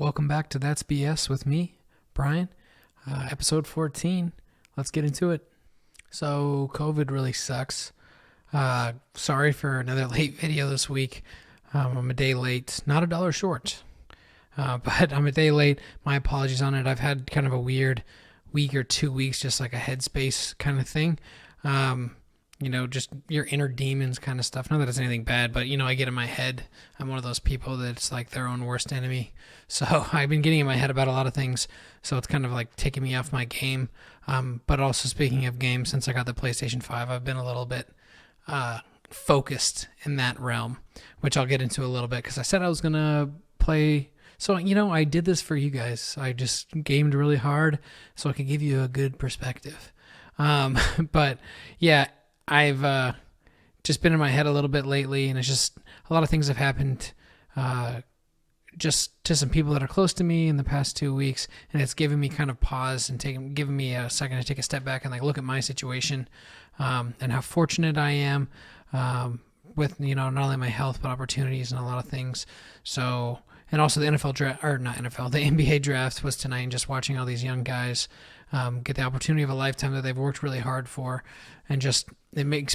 Welcome back to That's BS with me, Brian. Episode 14. Let's get into it. So, COVID really sucks. Sorry for another late video this week. I'm a day late, not a dollar short, but I'm a day late. My apologies on it. I've had kind of a weird week or 2 weeks, just like a headspace kind of thing. Just your inner demons kind of stuff. Not that it's anything bad, but, I get in my head. I'm one of those people that's like their own worst enemy. So I've been getting in my head about a lot of things. So it's kind of like taking me off my game. But also speaking of games, since I got the PlayStation 5, I've been a little bit focused in that realm, which I'll get into a little bit because I said I was going to play. So, I did this for you guys. I just gamed really hard so I could give you a good perspective. But yeah, I've just been in my head a little bit lately, and it's just a lot of things have happened just to some people that are close to me in the past 2 weeks, and it's given me kind of pause and giving me a second to take a step back and like look at my situation and how fortunate I am with not only my health but opportunities and a lot of things. So, and also the NFL draft, or not NFL, the NBA draft was tonight, and just watching all these young guys get the opportunity of a lifetime that they've worked really hard for, and just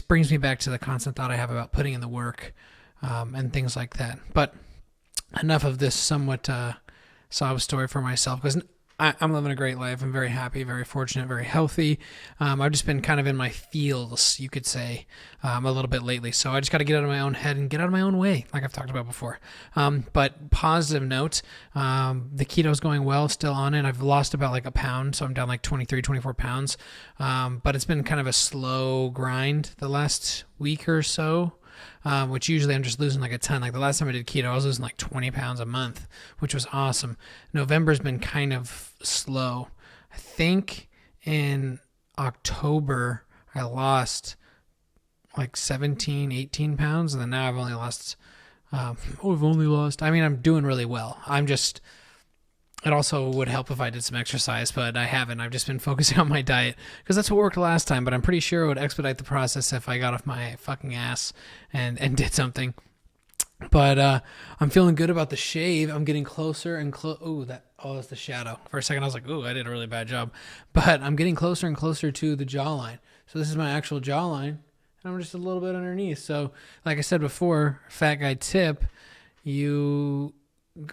brings me back to the constant thought I have about putting in the work and things like that. But enough of this somewhat sob story for myself, because I'm living a great life. I'm very happy, very fortunate, very healthy. I've just been kind of in my feels, you could say, a little bit lately. So I just got to get out of my own head and get out of my own way, like I've talked about before. But positive note, the keto's going well, still on it. I've lost about like a pound, so I'm down like 23, 24 pounds. But it's been kind of a slow grind the last week or so. Which usually I'm just losing like a ton. Like the last time I did keto, I was losing like 20 pounds a month, which was awesome. November's been kind of slow. I think in October, I lost like 17, 18 pounds. And then now I've only lost, I'm doing really well. It also would help if I did some exercise, but I haven't. I've just been focusing on my diet because that's what worked last time, but I'm pretty sure it would expedite the process if I got off my fucking ass and did something. But I'm feeling good about the shave. I'm getting closer and it's the shadow. For a second, I was like, I did a really bad job. But I'm getting closer and closer to the jawline. So this is my actual jawline, and I'm just a little bit underneath. So like I said before, fat guy tip, you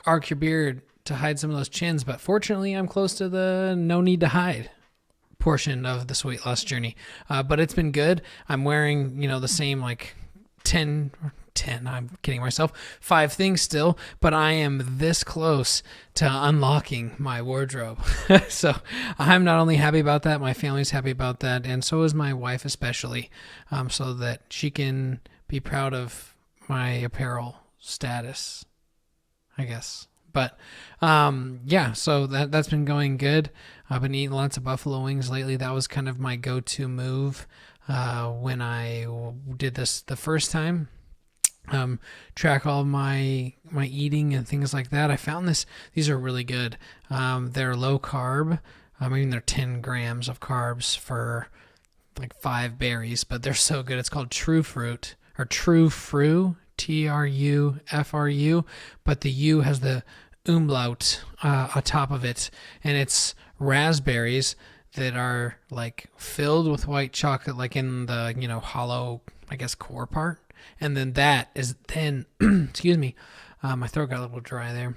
arc your beard to hide some of those chins, but fortunately I'm close to the no need to hide portion of this weight loss journey. But it's been good. I'm wearing, the same like 10, I'm kidding myself, 5 things still, but I am this close to unlocking my wardrobe. So I'm not only happy about that, my family's happy about that, and so is my wife especially, so that she can be proud of my apparel status, I guess. But so that's been going good. I've been eating lots of buffalo wings lately. That was kind of my go-to move when I did this the first time. Track all my eating and things like that. I found these are really good. They're low carb. They're 10 grams of carbs for like 5 berries, but they're so good. It's called True Fruit or True Fru. TRUFRU, but the U has the umlaut atop of it, and it's raspberries that are like filled with white chocolate, like in the hollow, I guess, core part, and then excuse me, my throat got a little dry there,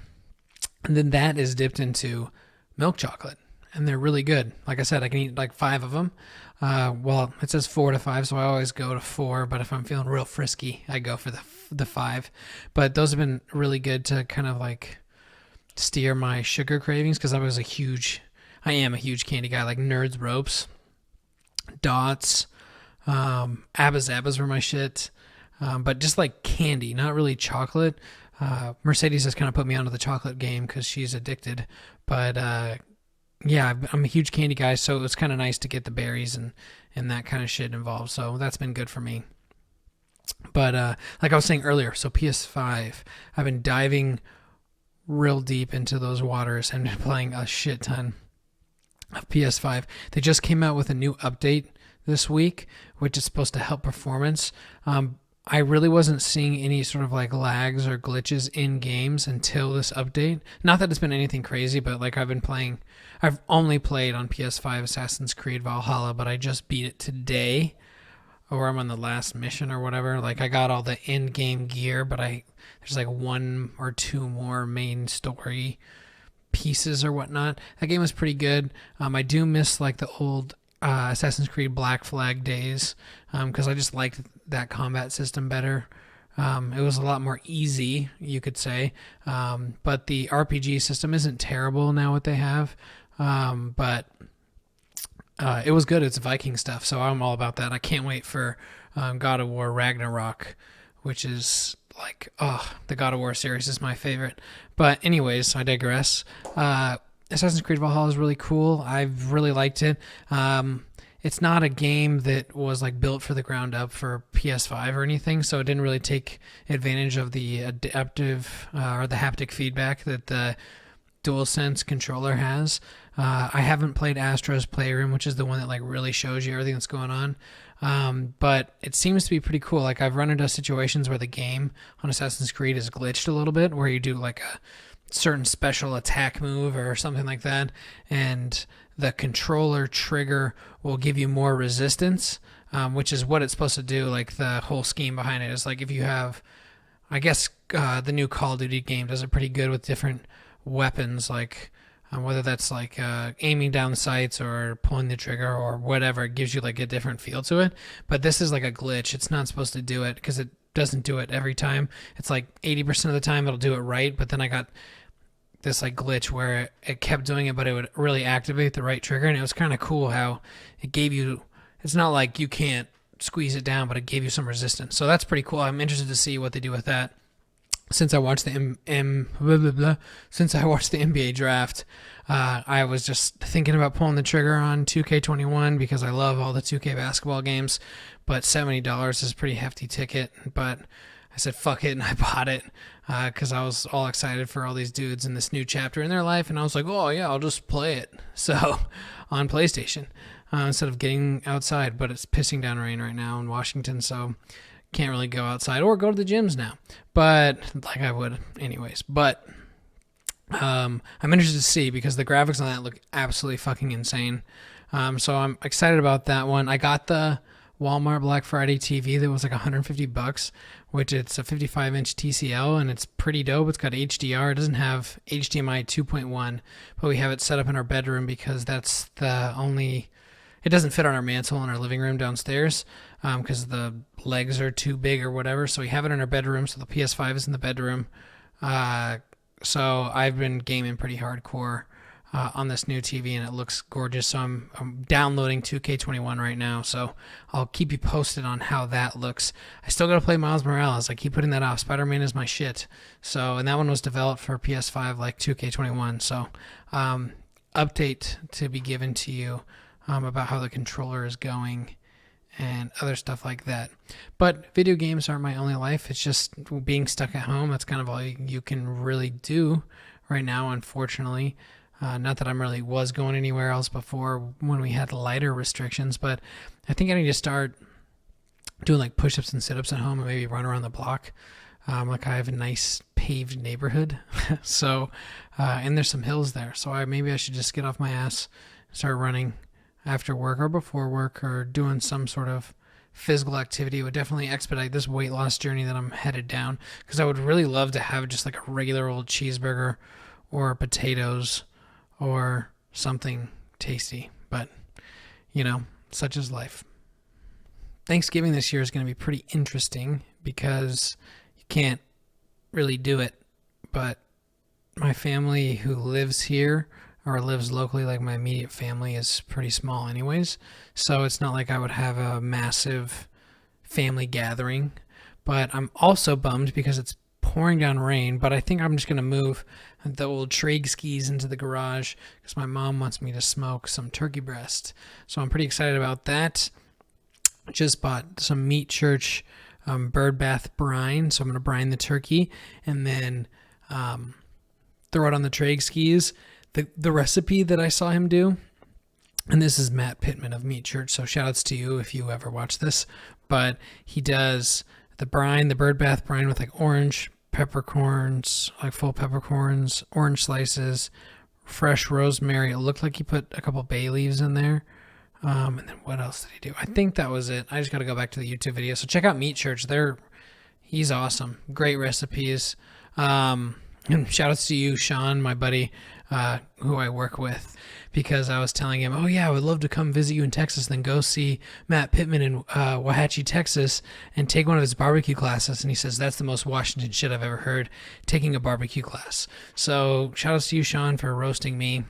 and then that is dipped into milk chocolate, and they're really good. Like I said, I can eat like 5 of them. It says 4 to 5, so I always go to 4, but if I'm feeling real frisky, I go for the 5. But those have been really good to kind of like steer my sugar cravings, because I am a huge candy guy, like Nerds Ropes, Dots, Abba Zabbas were my shit, but just like candy, not really chocolate. Mercedes has kind of put me onto the chocolate game because she's addicted, but I'm a huge candy guy, so it was kind of nice to get the berries and that kind of shit involved. So that's been good for me. But like I was saying earlier, so PS5, I've been diving real deep into those waters and been playing a shit ton of PS5. They just came out with a new update this week, which is supposed to help performance. I really wasn't seeing any sort of like lags or glitches in games until this update. Not that it's been anything crazy, but like I've only played on PS5 Assassin's Creed Valhalla, but I just beat it today, or I'm on the last mission or whatever. Like I got all the in-game gear, but there's like one or two more main story pieces or whatnot. That game was pretty good. I do miss like the old Assassin's Creed Black Flag days because I just liked that combat system better. It was a lot more easy, you could say, but the RPG system isn't terrible now what they have, but it was good. It's Viking stuff, so I'm all about that. I can't wait for God of War Ragnarok, which is like, the God of War series is my favorite. But anyways, I digress. Assassin's Creed Valhalla is really cool. I've really liked it. It's not a game that was like built for the ground up for PS5 or anything, so it didn't really take advantage of the adaptive or the haptic feedback that the DualSense controller has. I haven't played Astro's Playroom, which is the one that like really shows you everything that's going on. But it seems to be pretty cool. Like I've run into situations where the game on Assassin's Creed is glitched a little bit, where you do like a certain special attack move or something like that, and the controller trigger will give you more resistance, which is what it's supposed to do. Like the whole scheme behind it is like if you have, I guess the new Call of Duty game does it pretty good with different weapons, like whether that's like aiming down sights or pulling the trigger or whatever, it gives you like a different feel to it. But this is like a glitch. It's not supposed to do it because it doesn't do it every time. It's like 80% of the time it'll do it right, but then I got this like glitch where it kept doing it, but it would really activate the right trigger, and it was kind of cool how it gave you, it's not like you can't squeeze it down, but it gave you some resistance. So that's pretty cool. I'm interested to see what they do with that. Since I watched the since I watched the NBA draft, I was just thinking about pulling the trigger on 2K21 because I love all the 2K basketball games, but $70 is a pretty hefty ticket. But I said fuck it, and I bought it because I was all excited for all these dudes in this new chapter in their life, and I was like, oh yeah, I'll just play it. So on PlayStation instead of getting outside, but it's pissing down rain right now in Washington, so can't really go outside or go to the gyms now, but like I would anyways. But I'm interested to see because the graphics on that look absolutely fucking insane. So I'm excited about that one. I got the Walmart Black Friday TV that was like $150, which it's a 55-inch TCL, and it's pretty dope. It's got HDR. It doesn't have HDMI 2.1, but we have it set up in our bedroom because that's the only, it doesn't fit on our mantle in our living room downstairs because the legs are too big or whatever. So we have it in our bedroom. So the PS5 is in the bedroom. So I've been gaming pretty hardcore on this new TV, and it looks gorgeous. So I'm downloading 2K21 right now. So I'll keep you posted on how that looks. I still got to play Miles Morales. I keep putting that off. Spider-Man is my shit. So, and that one was developed for PS5 like 2K21. So update to be given to you about how the controller is going and other stuff like that. But video games aren't my only life. It's just being stuck at home. That's kind of all you can really do right now, unfortunately. Not that I really was going anywhere else before when we had lighter restrictions, but I think I need to start doing like push-ups and sit-ups at home and maybe run around the block. Like I have a nice paved neighborhood. So, and there's some hills there. So maybe I should just get off my ass and start running after work or before work or doing some sort of physical activity. It would definitely expedite this weight loss journey that I'm headed down, because I would really love to have just like a regular old cheeseburger or potatoes or something tasty. But, you know, such is life. Thanksgiving this year is going to be pretty interesting because you can't really do it. But my family who lives here or lives locally, like my immediate family, is pretty small anyways. So it's not like I would have a massive family gathering. But I'm also bummed because it's pouring down rain, but I think I'm just going to move the old Traeg skis into the garage because my mom wants me to smoke some turkey breast. So I'm pretty excited about that. Just bought some Meat Church bird bath brine, so I'm going to brine the turkey and then throw it on the Traeg skis. The recipe that I saw him do, and this is Matt Pittman of Meat Church, so shout outs to you if you ever watch this, but he does the brine, the bird bath brine with like orange peppercorns, like full peppercorns, orange slices, fresh rosemary. It looked like he put a couple bay leaves in there. And then what else did he do? I think that was it. I just got to go back to the YouTube video. So check out Meat Church. He's awesome. Great recipes. And shout outs to you, Sean, my buddy, who I work with, because I was telling him, oh yeah, I would love to come visit you in Texas, then go see Matt Pittman in Waxahachie, Texas, and take one of his barbecue classes. And he says, that's the most Washington shit I've ever heard, taking a barbecue class. So shout outs to you, Sean, for roasting me.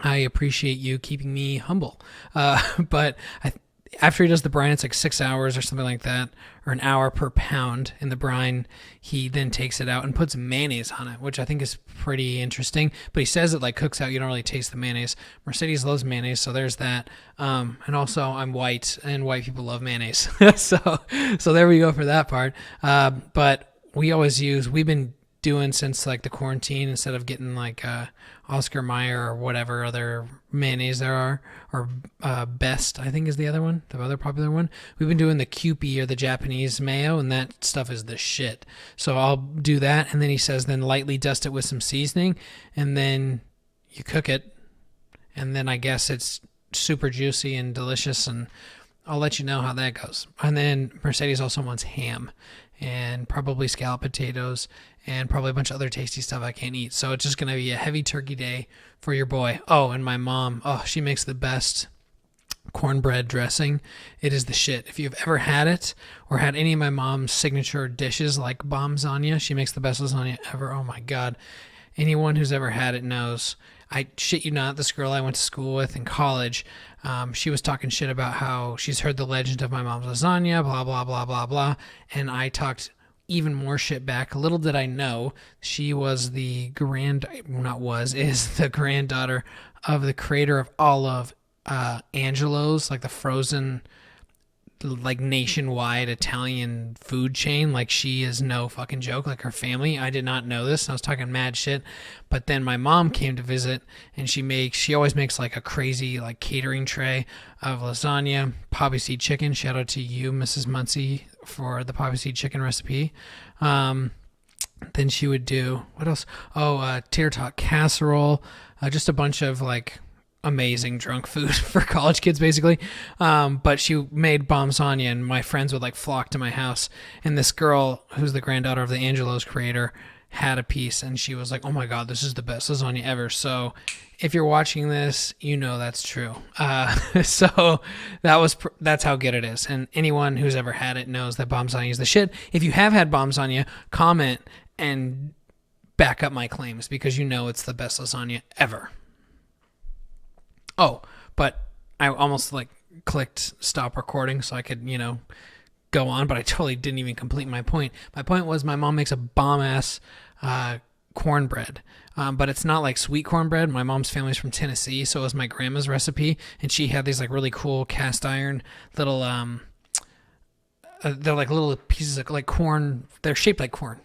I appreciate you keeping me humble. But after he does the brine, it's like 6 hours or something like that, or an hour per pound in the brine. He then takes it out and puts mayonnaise on it, which I think is pretty interesting. But he says it like cooks out. You don't really taste the mayonnaise. Mercedes loves mayonnaise, so there's that. And also, I'm white, and white people love mayonnaise. so there we go for that part. But we've been doing since like the quarantine, instead of getting like Oscar Mayer or whatever other mayonnaise there are, or Best, I think is the other one, the other popular one. We've been doing the Kewpie, or the Japanese mayo, and that stuff is the shit. So I'll do that, and then he says then lightly dust it with some seasoning, and then you cook it, and then I guess it's super juicy and delicious, and I'll let you know how that goes. And then Mercedes also wants ham, and probably scalloped potatoes, and probably a bunch of other tasty stuff I can't eat. So it's just going to be a heavy turkey day for your boy. Oh, and my mom, she makes the best cornbread dressing. It is the shit. If you've ever had it, or had any of my mom's signature dishes like lasagna, she makes the best lasagna ever. Oh my God. Anyone who's ever had it knows. I shit you not, this girl I went to school with in college, she was talking shit about how she's heard the legend of my mom's lasagna, blah, blah, blah, blah, blah. And I talked even more shit back. Little did I know, she was is the granddaughter of the creator of all of Angelo's, like the frozen, like nationwide Italian food chain. Like, she is no fucking joke. Like, her family, I did not know this. I was talking mad shit. But then my mom came to visit, and she always makes like a crazy like catering tray of lasagna, poppy seed chicken. Shout out to you, Mrs. Muncie, for the poppy seed chicken recipe. Then she would do, what else? Tater tot casserole, just a bunch of like amazing drunk food for college kids, basically. But she made lasagna, and my friends would like flock to my house. And this girl, who's the granddaughter of the Angelo's creator, had a piece, and she was like, oh my God, this is the best lasagna ever. So if you're watching this, you know that's true. So that's how good it is. And anyone who's ever had it knows that lasagna is the shit. If you have had lasagna, comment and back up my claims, because you know it's the best lasagna ever. Oh, but I almost like clicked stop recording so I could, go on, but I totally didn't even complete my point. My point was, my mom makes a bomb-ass cornbread, but it's not like sweet cornbread. My mom's family's from Tennessee, so it was my grandma's recipe, and she had these like really cool cast iron little, they're like little pieces of like corn. They're shaped like corn.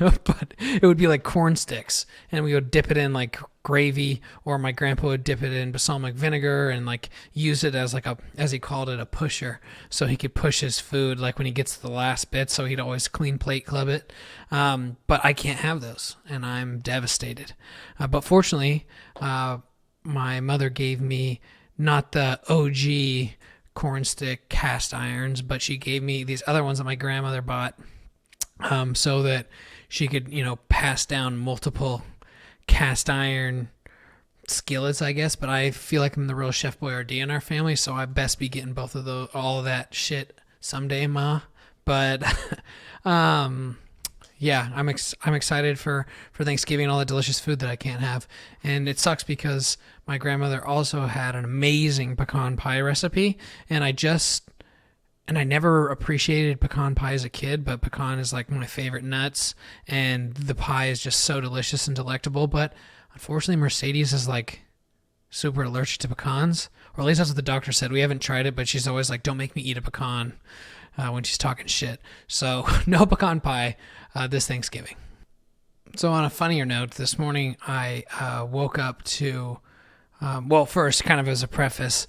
But it would be like corn sticks, and we would dip it in like gravy, or my grandpa would dip it in balsamic vinegar and like use it as like as he called it, a pusher, so he could push his food like when he gets to the last bit, so he'd always clean plate club it. But I can't have those, and I'm devastated. But fortunately, my mother gave me not the OG corn stick cast irons, but she gave me these other ones that my grandmother bought, so that she could, pass down multiple cast iron skillets, I guess. But I feel like I'm the real Chef Boyardee in our family, so I best be getting both of those, all of that shit someday, Ma. But yeah, I'm excited for Thanksgiving, all the delicious food that I can't have. And it sucks because my grandmother also had an amazing pecan pie recipe, and I never appreciated pecan pie as a kid, but pecan is like one of my favorite nuts, and the pie is just so delicious and delectable. But unfortunately, Mercedes is like super allergic to pecans, or at least that's what the doctor said. We haven't tried it, but she's always like, don't make me eat a pecan when she's talking shit. So no pecan pie this Thanksgiving. So on a funnier note, this morning I woke up to, first, kind of as a preface,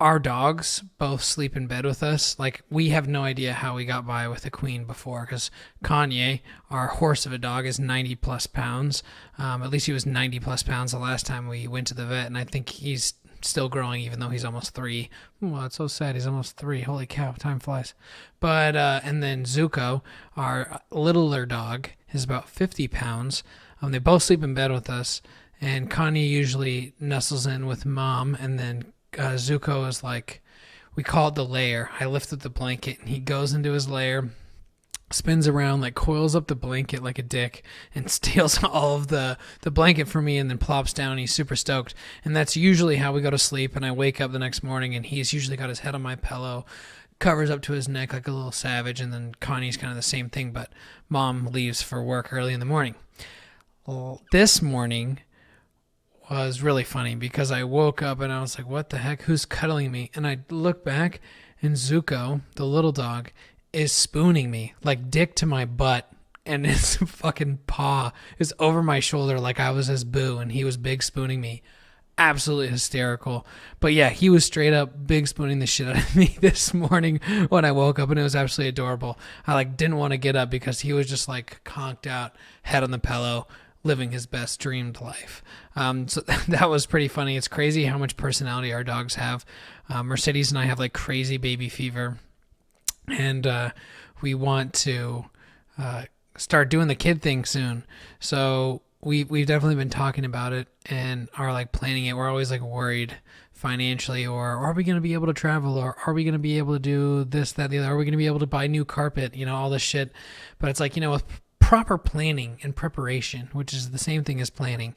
our dogs both sleep in bed with us. Like, we have no idea how we got by with the queen before, because Kanye, our horse of a dog, is 90 plus pounds. At least he was 90 plus pounds the last time we went to the vet, and I think he's still growing even though he's almost 3. Well, it's so sad. He's almost 3. Holy cow, time flies. But, and then Zuko, our littler dog, is about 50 pounds. They both sleep in bed with us, and Kanye usually nestles in with mom, and then Zuko is like, we call it the lair. I lift up the blanket and he goes into his lair, spins around, like coils up the blanket like a dick, and steals all of the blanket from me, and then plops down. He's super stoked, and that's usually how we go to sleep. And I wake up the next morning and he's usually got his head on my pillow, covers up to his neck like a little savage, and then Connie's kind of the same thing, but mom leaves for work early in the morning. Well, this morning was really funny because I woke up and I was like, what the heck? Who's cuddling me? And I look back and Zuko, the little dog, is spooning me, like dick to my butt. And his fucking paw is over my shoulder like I was his boo and he was big spooning me. Absolutely hysterical. But yeah, he was straight up big spooning the shit out of me this morning when I woke up, and it was absolutely adorable. I like didn't want to get up because he was just like conked out, head on the pillow, living his best dreamed life. So that was pretty funny. It's crazy how much personality our dogs have. Mercedes and I have like crazy baby fever, and we want to start doing the kid thing soon. So we've definitely been talking about it and are like planning it. We're always like worried financially, or are we going to be able to travel, or are we going to be able to do this, that, the other? Are we going to be able to buy new carpet? You know, all this shit. But it's like, you know, with proper planning and preparation, which is the same thing as planning,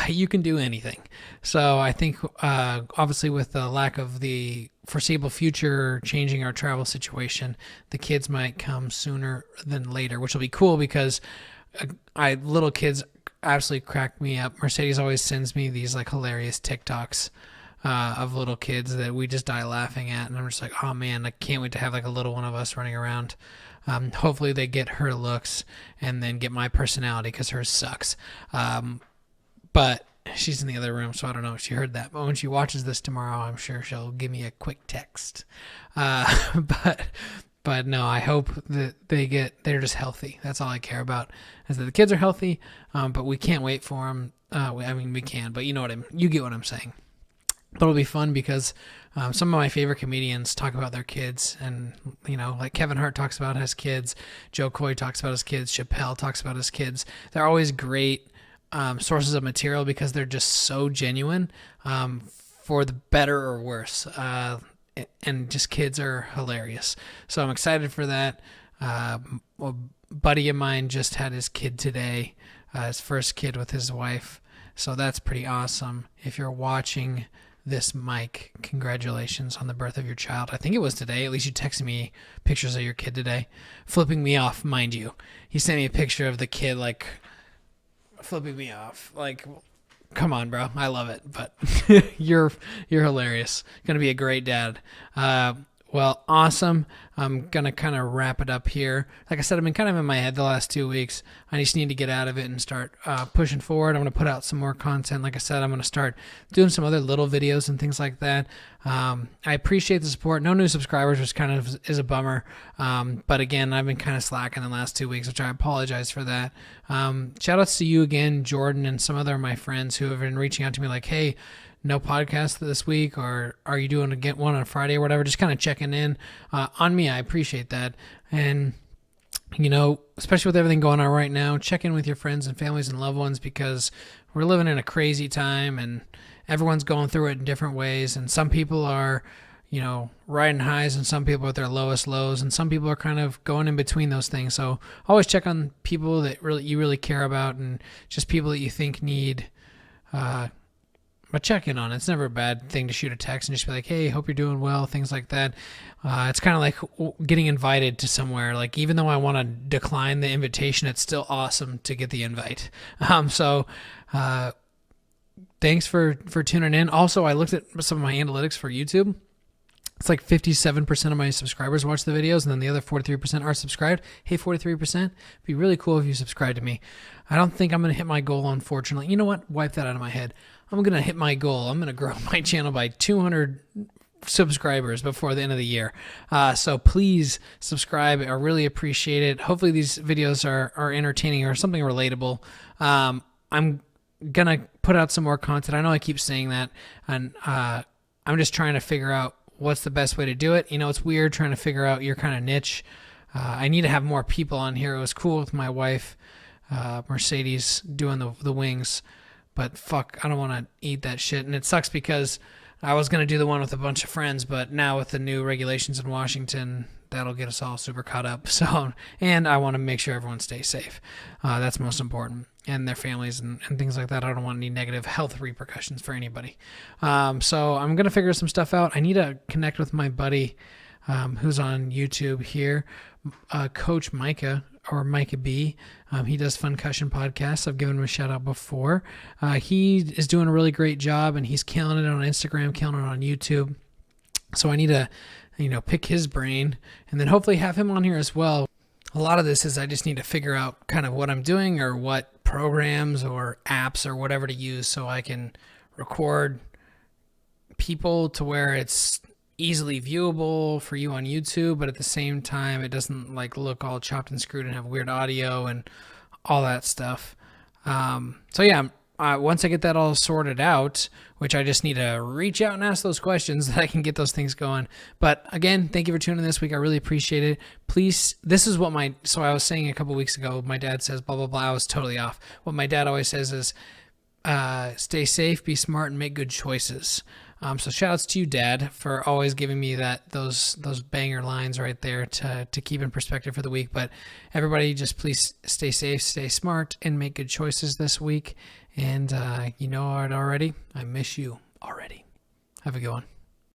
you can do anything. So I think obviously with the lack of the foreseeable future changing our travel situation, the kids might come sooner than later, which will be cool because little kids absolutely crack me up. Mercedes always sends me these like hilarious TikToks of little kids that we just die laughing at, and I'm just like, oh man, I can't wait to have like a little one of us running around. Hopefully they get her looks and then get my personality, because hers sucks. But she's in the other room, so I don't know if she heard that. But when she watches this tomorrow, I'm sure she'll give me a quick text. But no, I hope that they're just healthy. That's all I care about, is that the kids are healthy. But we can't wait for them. I mean, we can, but you get what I'm saying. But it'll be fun because some of my favorite comedians talk about their kids, and like Kevin Hart talks about his kids, Joe Coy talks about his kids, Chappelle talks about his kids. They're always great sources of material because they're just so genuine, for the better or worse. And just kids are hilarious. So I'm excited for that. A buddy of mine just had his kid today, his first kid with his wife. So that's pretty awesome. If you're watching this, Mike, congratulations on the birth of your child. I think it was today. At least you texted me pictures of your kid today. Flipping me off, mind you. He sent me a picture of the kid, like, flipping me off. Like, come on, bro. I love it. But you're hilarious. Gonna be a great dad. Well, awesome. I'm going to kind of wrap it up here. Like I said, I've been kind of in my head the last 2 weeks. I just need to get out of it and start pushing forward. I'm going to put out some more content. Like I said, I'm going to start doing some other little videos and things like that. I appreciate the support. No new subscribers, which kind of is a bummer. But again, I've been kind of slacking the last 2 weeks, which I apologize for that. Shout outs to you again, Jordan, and some other of my friends who have been reaching out to me like, hey, no podcast this week, or are you doing to get one on Friday or whatever? Just kind of checking in on me. I appreciate that. And, especially with everything going on right now, check in with your friends and families and loved ones, because we're living in a crazy time and everyone's going through it in different ways. And some people are, riding highs, and some people are at their lowest lows, and some people are kind of going in between those things. So always check on people that you really care about, and just people that you think need a check-in on. It's never a bad thing to shoot a text and just be like, hey, hope you're doing well, things like that. It's kind of like getting invited to somewhere. Like, even though I want to decline the invitation, it's still awesome to get the invite. So thanks for tuning in. Also, I looked at some of my analytics for YouTube. It's like 57% of my subscribers watch the videos, and then the other 43% are subscribed. Hey, 43%, it'd be really cool if you subscribe to me. I don't think I'm going to hit my goal, unfortunately. You know what? Wipe that out of my head. I'm going to hit my goal. I'm going to grow my channel by 200 subscribers before the end of the year. So please subscribe. I really appreciate it. Hopefully these videos are entertaining or something relatable. I'm gonna put out some more content. I know I keep saying that, and I'm just trying to figure out what's the best way to do it. You know, it's weird trying to figure out your kind of niche. I need to have more people on here. It was cool with my wife, Mercedes, doing the wings, but fuck, I don't want to eat that shit. And it sucks because I was going to do the one with a bunch of friends, but now with the new regulations in Washington, that'll get us all super caught up. So, and I want to make sure everyone stays safe. That's most important. And their families and things like that. I don't want any negative health repercussions for anybody. So I'm going to figure some stuff out. I need to connect with my buddy who's on YouTube here, Coach Micah, or Micah B. He does Funcussion podcasts. I've given him a shout out before. He is doing a really great job, and he's killing it on Instagram, killing it on YouTube. So I need to, pick his brain and then hopefully have him on here as well. A lot of this is I just need to figure out kind of what I'm doing or what programs or apps or whatever to use so I can record people to where it's easily viewable for you on YouTube, but at the same time it doesn't look all chopped and screwed and have weird audio and all that stuff. So yeah, once I get that all sorted out, which I just need to reach out and ask those questions, that I can get those things going. But again, thank you for tuning in this week. I really appreciate it. Please, this is what so I was saying a couple weeks ago, my dad says blah, blah, blah. I was totally off. What my dad always says is, stay safe, be smart, and make good choices. So shout outs to you, Dad, for always giving me those banger lines right there to keep in perspective for the week. But everybody, just please stay safe, stay smart, and make good choices this week. And you know it already. I miss you already. Have a good one.